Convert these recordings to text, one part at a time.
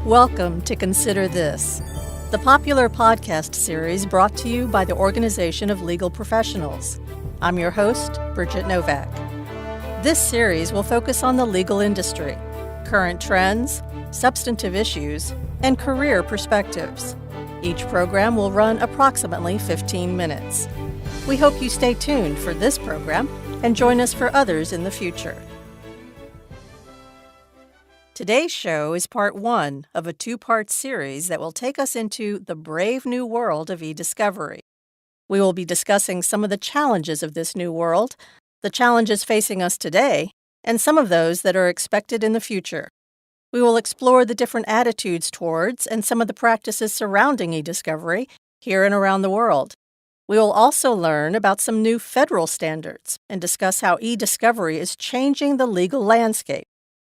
Welcome to Consider This, the popular podcast series brought to you by the Organization of Legal Professionals. I'm your host, Bridgett Novak. This series will focus on the legal industry, current trends, substantive issues, and career perspectives. Each program will run approximately 15 minutes. We hope you stay tuned for this program and join us for others in the future. Today's show is part one of a two-part series that will take us into the brave new world of e-discovery. We will be discussing some of the challenges of this new world, the challenges facing us today, and some of those that are expected in the future. We will explore the different attitudes towards and some of the practices surrounding e-discovery here and around the world. We will also learn about some new federal standards and discuss how e-discovery is changing the legal landscape,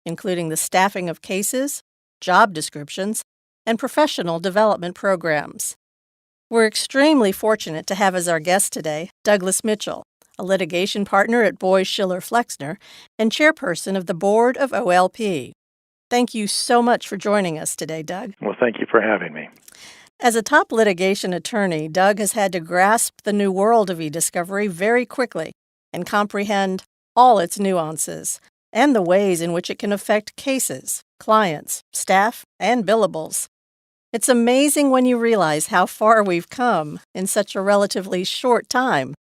including the staffing of cases, job descriptions, and professional development programs. We're extremely fortunate to have as our guest today Douglas Mitchell, a litigation partner at Boies, Schiller, Flexner, and chairperson of the board of OLP. Thank you so much for joining us today, Doug. Well, thank you for having me. As a top litigation attorney, Doug has had to grasp the new world of e-discovery very quickly and comprehend all its nuances and the ways in which it can affect cases, clients, staff, and billables. It's amazing when you realize how far we've come in such a relatively short time.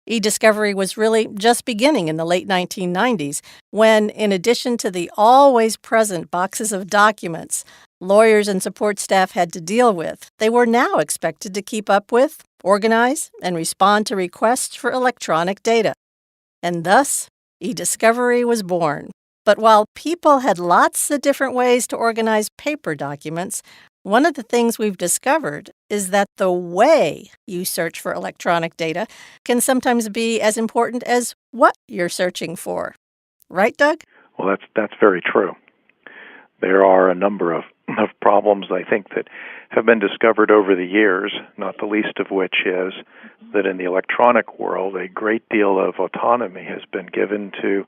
E-discovery was really just beginning in the late 1990s when, in addition to the always present boxes of documents lawyers and support staff had to deal with, they were now expected to keep up with, organize, and respond to requests for electronic data. And thus, e-discovery was born. But while people had lots of different ways to organize paper documents, one of the things we've discovered is that the way you search for electronic data can sometimes be as important as what you're searching for. Right, Doug? Well, that's very true. There are a number of problems, I think, that have been discovered over the years, not the least of which is that in the electronic world, a great deal of autonomy has been given to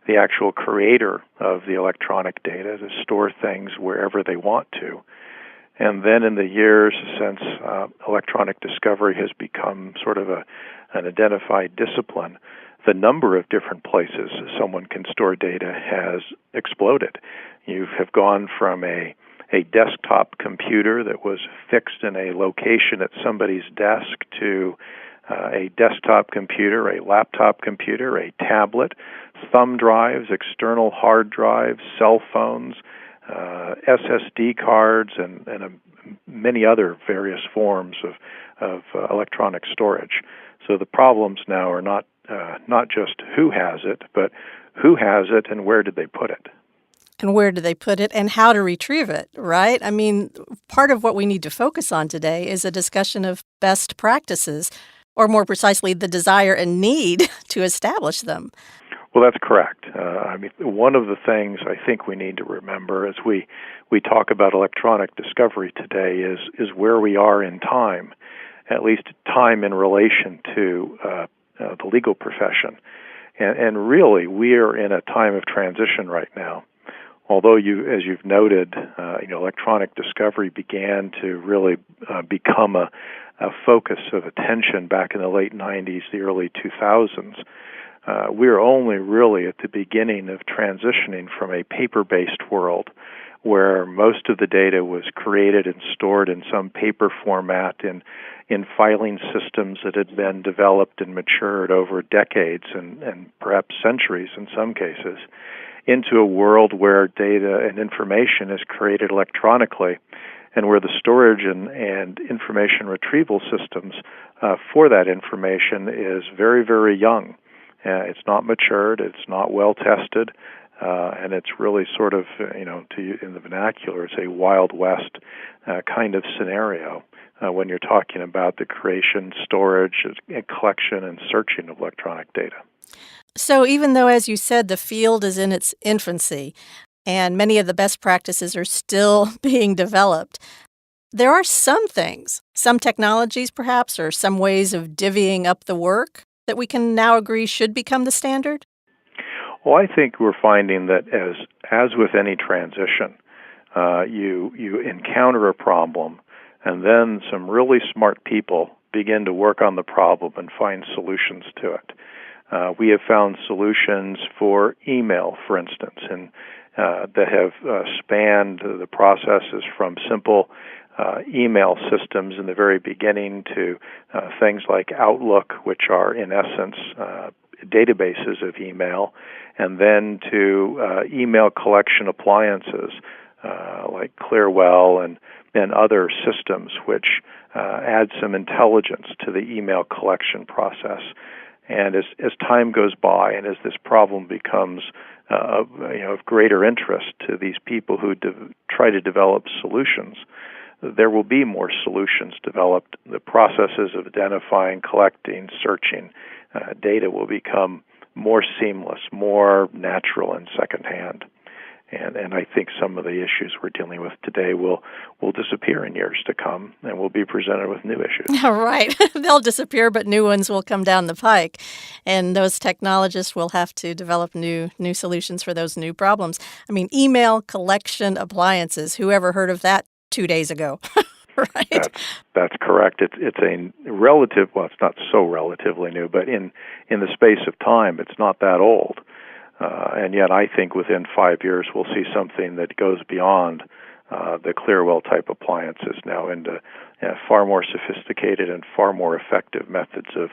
the actual creator of the electronic data to store things wherever they want to. And then in the years since electronic discovery has become sort of an identified discipline, the number of different places someone can store data has exploded. You have gone from a desktop computer that was fixed in a location at somebody's desk to a desktop computer, a laptop computer, a tablet, thumb drives, external hard drives, cell phones, SSD cards, and many other various forms of electronic storage. So the problems now are not just who has it, but who has it and where did they put it. And where do they put it and how to retrieve it, right? I mean, part of what we need to focus on today is a discussion of best practices, or more precisely, the desire and need to establish them. Well, that's correct. One of the things I think we need to remember as we talk about electronic discovery today is where we are in time, at least time in relation to the legal profession. And really, we are in a time of transition right now. Although as you've noted, electronic discovery began to really become a focus of attention back in the late 90s, the early 2000s. We're only really at the beginning of transitioning from a paper-based world where most of the data was created and stored in some paper format in filing systems that had been developed and matured over decades and perhaps centuries in some cases, into a world where data and information is created electronically and where the storage and information retrieval systems for that information is very, very young. It's not matured, it's not well tested, and it's really sort of, in the vernacular, it's a Wild West kind of scenario when you're talking about the creation, storage, collection, and searching of electronic data. So even though, as you said, the field is in its infancy and many of the best practices are still being developed, there are some things, some technologies perhaps, or some ways of divvying up the work that we can now agree should become the standard? Well, I think we're finding that as with any transition, you encounter a problem, and then some really smart people begin to work on the problem and find solutions to it. We have found solutions for email, for instance, and that have spanned the processes from simple email systems in the very beginning to things like Outlook, which are in essence databases of email, and then to email collection appliances like Clearwell and other systems which add some intelligence to the email collection process. And as time goes by and as this problem becomes of greater interest to these people who try to develop solutions, there will be more solutions developed. The processes of identifying, collecting, searching data will become more seamless, more natural and secondhand. And I think some of the issues we're dealing with today will disappear in years to come, and we'll be presented with new issues. Right. They'll disappear, but new ones will come down the pike. And those technologists will have to develop new solutions for those new problems. I mean, email collection appliances. Whoever heard of that 2 days ago? Right. That's correct. It's a relative, well, it's not so relatively new, but in the space of time, it's not that old. And yet I think within 5 years we'll see something that goes beyond the Clearwell type appliances now into far more sophisticated and far more effective methods of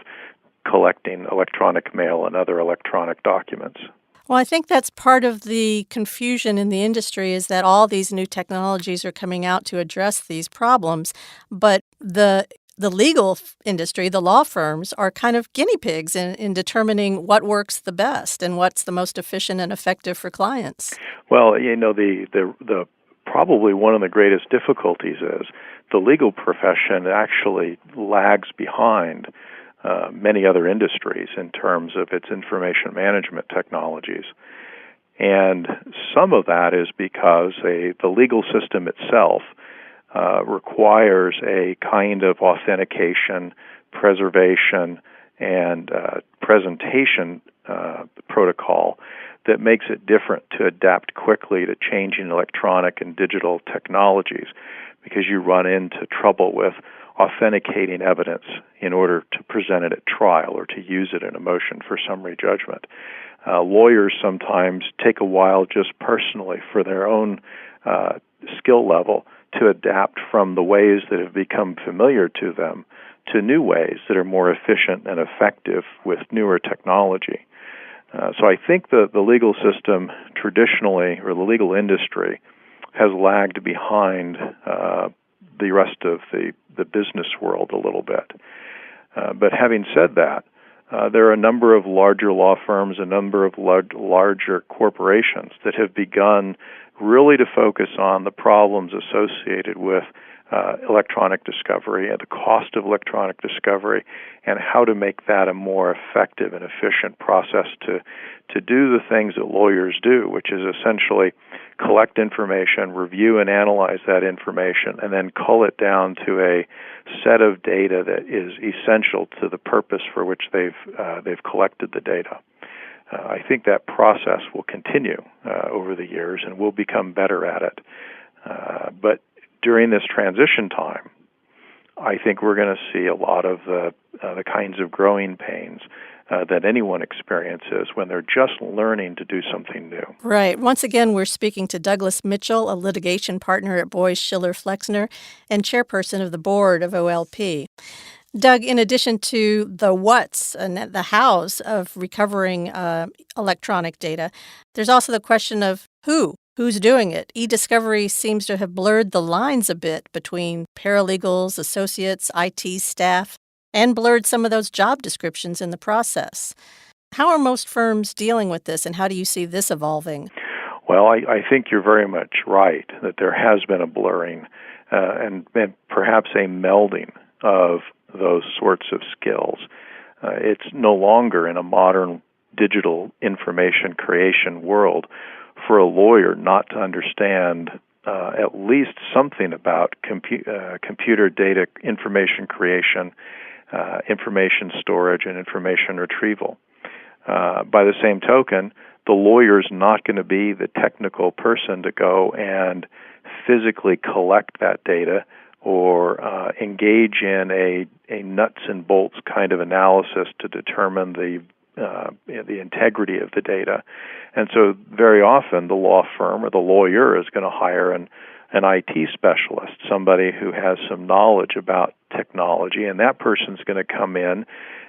collecting electronic mail and other electronic documents. Well, I think that's part of the confusion in the industry is that all these new technologies are coming out to address these problems, but the legal industry, the law firms, are kind of guinea pigs in determining what works the best and what's the most efficient and effective for clients. Well, the probably one of the greatest difficulties is the legal profession actually lags behind many other industries in terms of its information management technologies. And some of that is because the legal system itself requires a kind of authentication, preservation, and presentation protocol that makes it different to adapt quickly to changing electronic and digital technologies, because you run into trouble with authenticating evidence in order to present it at trial or to use it in a motion for summary judgment. Lawyers sometimes take a while just personally for their own skill level to adapt from the ways that have become familiar to them to new ways that are more efficient and effective with newer technology. So I think the legal system traditionally, or the legal industry, has lagged behind the rest of the business world a little bit. But having said that, there are a number of larger law firms, a number of larger corporations that have begun really to focus on the problems associated with electronic discovery and the cost of electronic discovery and how to make that a more effective and efficient process to do the things that lawyers do, which is essentially collect information, review and analyze that information, and then cull it down to a set of data that is essential to the purpose for which they've collected the data. I think that process will continue over the years, and we'll become better at it. But during this transition time, I think we're going to see a lot of the kinds of growing pains that anyone experiences when they're just learning to do something new. Right. Once again, we're speaking to Douglas Mitchell, a litigation partner at Boies, Schiller, Flexner, and chairperson of the board of OLP. Doug, in addition to the what's and the hows of recovering electronic data, there's also the question of who's doing it. E-discovery seems to have blurred the lines a bit between paralegals, associates, IT staff, and blurred some of those job descriptions in the process. How are most firms dealing with this, and how do you see this evolving? Well, I think you're very much right that there has been a blurring and perhaps a melding of those sorts of skills. It's no longer in a modern digital information creation world for a lawyer not to understand at least something about computer data information creation, information storage, and information retrieval. By the same token, the lawyer's not going to be the technical person to go and physically collect that data or engage in a nuts and bolts kind of analysis to determine the integrity of the data. And so very often the law firm or the lawyer is going to hire an IT specialist, somebody who has some knowledge about technology, and that person's going to come in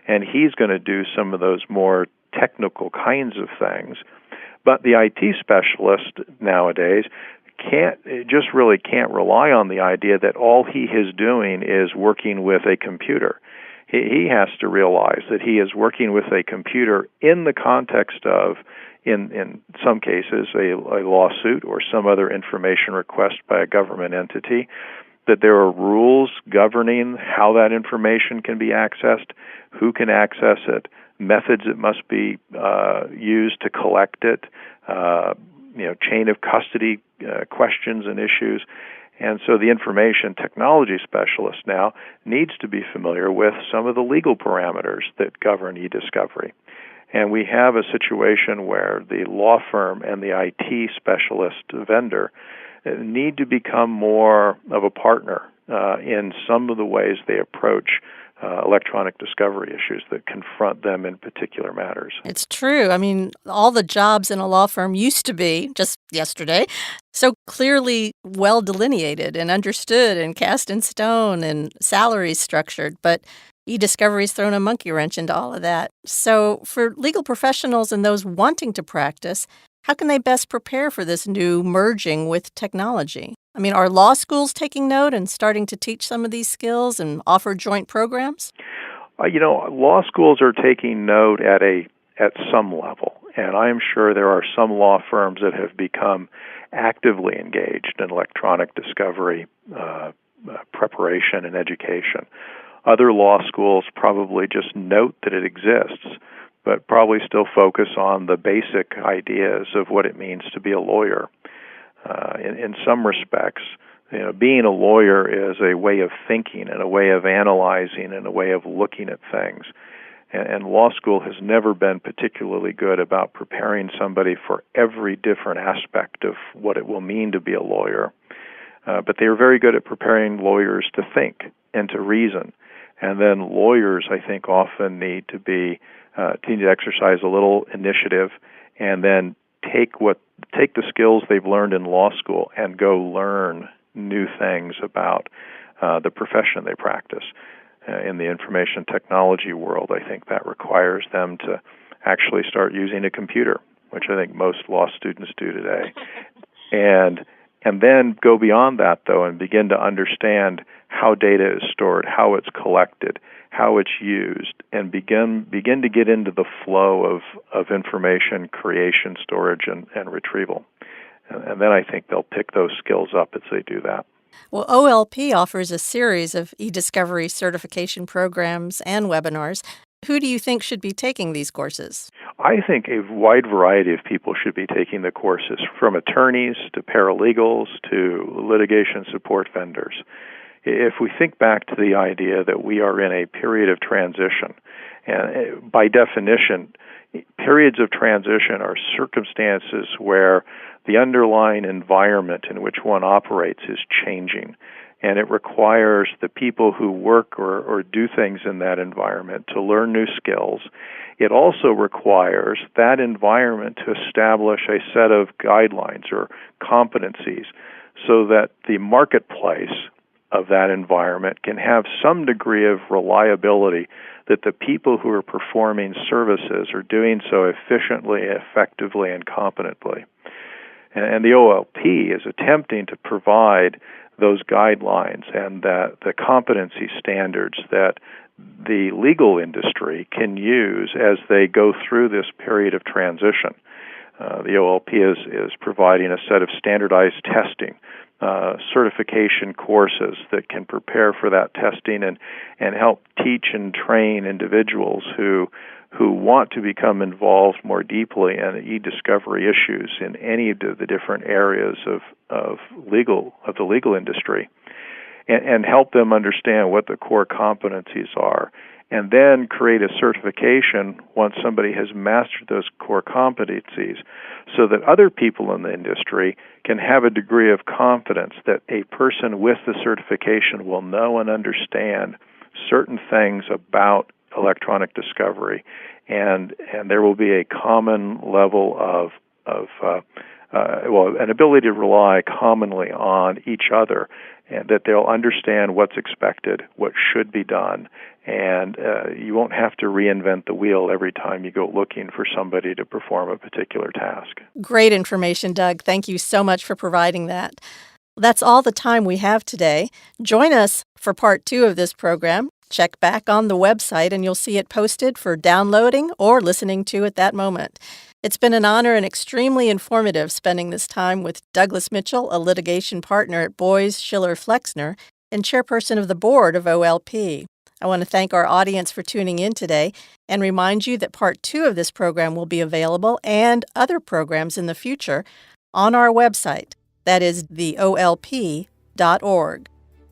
and he's going to do some of those more technical kinds of things. But the IT specialist nowadays can't rely on the idea that all he is doing is working with a computer. He has to realize that he is working with a computer in the context of, in some cases, a lawsuit or some other information request by a government entity, that there are rules governing how that information can be accessed, who can access it, methods that must be used to collect it, chain of custody questions and issues. And so the information technology specialist now needs to be familiar with some of the legal parameters that govern e-discovery. And we have a situation where the law firm and the IT specialist vendor need to become more of a partner in some of the ways they approach electronic discovery issues that confront them in particular matters. It's true. I mean, all the jobs in a law firm used to be, just yesterday, so clearly well delineated and understood and cast in stone and salaries structured. But e-discovery's thrown a monkey wrench into all of that. So for legal professionals and those wanting to practice, how can they best prepare for this new merging with technology? I mean, are law schools taking note and starting to teach some of these skills and offer joint programs? Law schools are taking note at some level, and I am sure there are some law firms that have become actively engaged in electronic discovery preparation and education. Other law schools probably just note that it exists, but probably still focus on the basic ideas of what it means to be a lawyer. In some respects, being a lawyer is a way of thinking and a way of analyzing and a way of looking at things. And law school has never been particularly good about preparing somebody for every different aspect of what it will mean to be a lawyer. But they are very good at preparing lawyers to think and to reason. And then lawyers, I think, often need to exercise a little initiative and then take the skills they've learned in law school and go learn new things about the profession they practice. In the information technology world, I think that requires them to actually start using a computer, which I think most law students do today. And then go beyond that, though, and begin to understand how data is stored, how it's collected, how it's used, and begin to get into the flow of information creation, storage, and retrieval. And then I think they'll pick those skills up as they do that. Well, OLP offers a series of e-discovery certification programs and webinars. Who do you think should be taking these courses? I think a wide variety of people should be taking the courses, from attorneys to paralegals to litigation support vendors. If we think back to the idea that we are in a period of transition, and by definition, periods of transition are circumstances where the underlying environment in which one operates is changing, and it requires the people who work or do things in that environment to learn new skills. It also requires that environment to establish a set of guidelines or competencies so that the marketplace of that environment can have some degree of reliability that the people who are performing services are doing so efficiently, effectively, and competently. And the OLP is attempting to provide those guidelines and the competency standards that the legal industry can use as they go through this period of transition. The OLP is providing a set of standardized testing, certification courses that can prepare for that testing and help teach and train individuals who want to become involved more deeply in e-discovery issues in any of the different areas of the legal industry, and help them understand what the core competencies are, and then create a certification once somebody has mastered those core competencies so that other people in the industry can have a degree of confidence that a person with the certification will know and understand certain things about electronic discovery, and there will be a common level of an ability to rely commonly on each other, and that they'll understand what's expected, what should be done, and you won't have to reinvent the wheel every time you go looking for somebody to perform a particular task. Great information, Doug. Thank you so much for providing that. That's all the time we have today. Join us for part 2 of this program. Check back on the website and you'll see it posted for downloading or listening to at that moment. It's been an honor and extremely informative spending this time with Douglas Mitchell, a litigation partner at Boies, Schiller, Flexner, and chairperson of the board of OLP. I want to thank our audience for tuning in today and remind you that part 2 of this program will be available and other programs in the future on our website. That is theolp.org.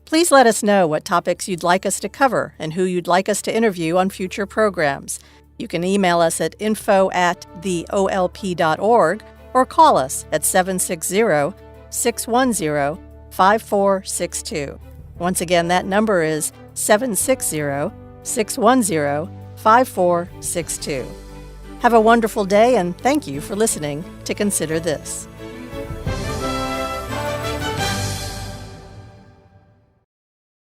Please let us know what topics you'd like us to cover and who you'd like us to interview on future programs. You can email us at info@theolp.org or call us at 760-610-5462. Once again, that number is 760-610-5462. Have a wonderful day, and thank you for listening to Consider This.